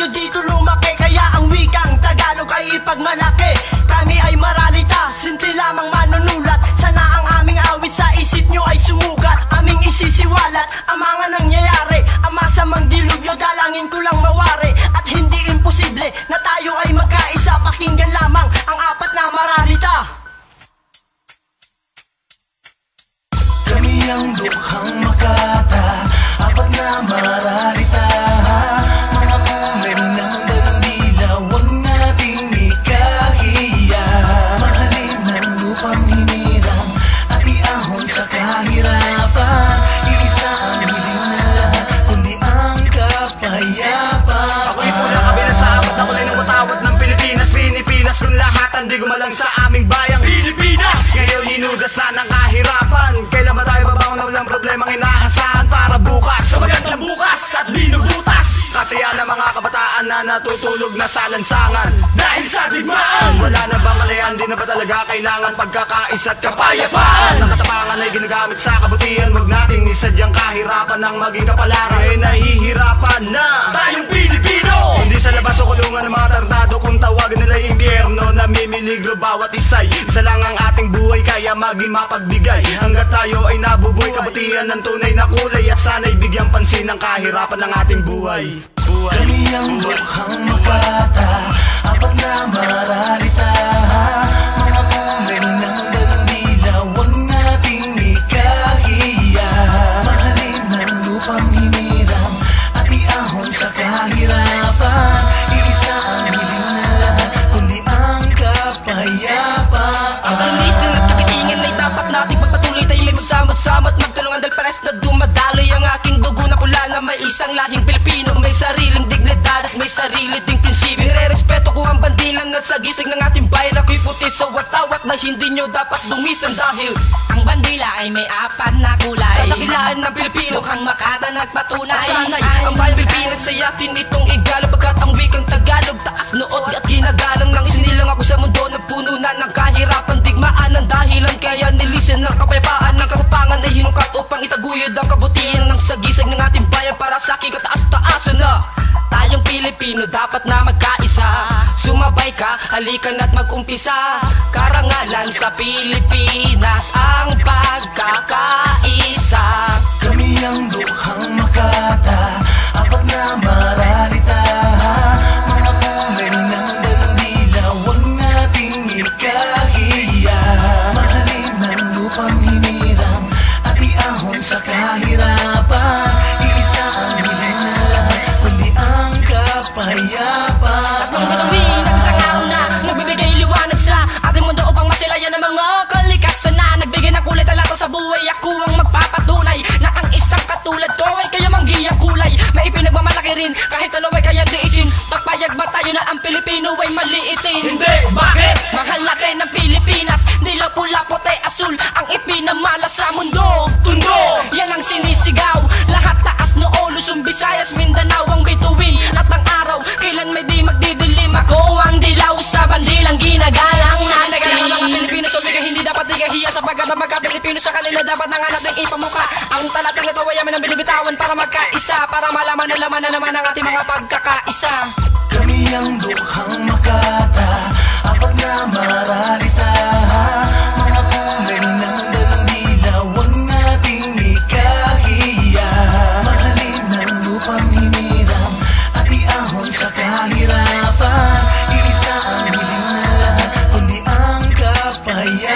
tayo dito lumaki, kaya ang wikang Tagalog ay ipagmalaki. Kami ay maralita, simple lamang manunulat. Sana ang aming awit sa isip nyo ay sumugat. Aming isisiwalat ang mga nangyayari, ang masamang dilubyo dalangin ko lang mawari. At hindi imposible na tayo ay magkaisa, pakinggan lamang ang apat na maralita. Kami ang dukhang makata, apat na maralita. Mga kulay ng bandila, huwag nating ikahiya. Mahalin ng lupang hinirang at iahon sa kahirapan. Iisa ang hiling na lahat, kundi ang kapayapaan. Ako'y pulang kabilang sa apat na kulay ng watawat ng Pilipinas. Pinipinas kung lahat, hindi gumalang sa aming bayang Pilipinas. Ngayon hinugas na ng kahirapan, kailan ba tayo babangon na walang problemang inaasahan para bukas, sa magandang bukas at binubutas. Kasi yan ang mga kabataan na natutulog na sa lansangan dahil sa digmaan. Wala na bang kalayan, di na ba talaga kailangan pagkakaisa at kapayapaan? Nakatapangan ay ginagamit sa kabutihan, huwag nating isadyang kahirapan ng maging kapalaran. Ay nahihirapan na tayong Pilipino, hindi sa labas o kulungan ng mga tardado. Kung tawagan nila impyerno, namimiligro bawat isay. Isa lang ang ating buhay, kaya maging mapagbigay. Hanggat tayo ay nabubuhay, kabutihan ng tunay na kulay. At sana'y bigyang pansin ang kahirapan ng ating buhay. Kami ang dukhang makata, apat na maralita. Mga kulay ng bandila, huwag nating ikahiya. Mahalin ng lupang hinirang at iahon sa kahirapan. Iisa ang hiling na lahat, kundi ang kapayapaan. Ang kalinisan at kagitingan ay dapat nating pagpatuloy. Tayo ay magsama-sama at magtulungan dahil pares na dumadaloy ang aking dugo na pula na may isang lahing Pilipino. May sariling dignidad at may sarili ding prinsipyo. Nire-respeto ko ang bandilan at sa gisig ng ating bayan. Ako'y puti sa watawat na hindi nyo dapat dumisan dahil ang bandila ay may apat na kulay. kadakilaan ng Pilipino Mukhang makata nagpatunay. sanay ang bayan Pilipinas sa atin itong igalo. Pagkat ang wikang Tagalog taas nood at ginagalang nang sinilang ako sa mundo na puno na ng kahirapan. Digmaan ang dahilan kaya nilisan ng kapayapaan. Ng katapangan ay hinungkat upang itaguyod ang kabutihan ng sagisag ng ating bayan para sa aking kataas-taasan na tayong Pilipino dapat na magkaisa. Sumabay ka, halikan at mag-umpisa. Karangalan sa Pilipinas ang pagkakaisa. Kami ang dukhang makata, apat na maralita. Mga kulay ng bandila, huwag nating ikahiya. Mahalin ng lupang hinirang at iahon sa kahirapan. Iisa ang hiling na lahat, kundi ang kapayapaan. Tatlong bituin at isang araw na nagbibigay liwanag sa ating mundo upang masilayan ng mga kalikasan na nagbigay ng kulay talata sa buhay. Ako ang magpapatunay na ang isang katulad ko ay kayo manggiyang kulay. May ipinagmamalaki rin kahit ano ay kaya diisin. Pagpayag ba tayo na ang Pilipino ay maliitin? Hindi, bakit? Mahal natin ang Pilipinas, dilaw, pula, puti, asul ang ipinamala sa mundo. Tundo! Yan ang sinisigaw, lahat taas noo, Luzon, Visayas, Mindanao ang bituin. At ang araw, kailan may di magdidilim. Ako ang dilaw sa bandilang ginagalang natin. Nagalang ng mga Pilipino sa wika, hindi dapat ikahiya. Sapagkat ang mga Pilipino sa kanila dapat na nga natin ipamuka. Ang talatang ito ay amin ang binibitawan para magkaisa, para malaman na laman na naman ang ating mga pagkakaisa. Kami ang dukhang makata, apat na maralita. Mga kulay ng bandila, huwag nating ikahiya. Mahalin ng lupang hinirang at iahon sa kahirapan. Iisa ang hiling na lahat, kundi ang kapayapaan.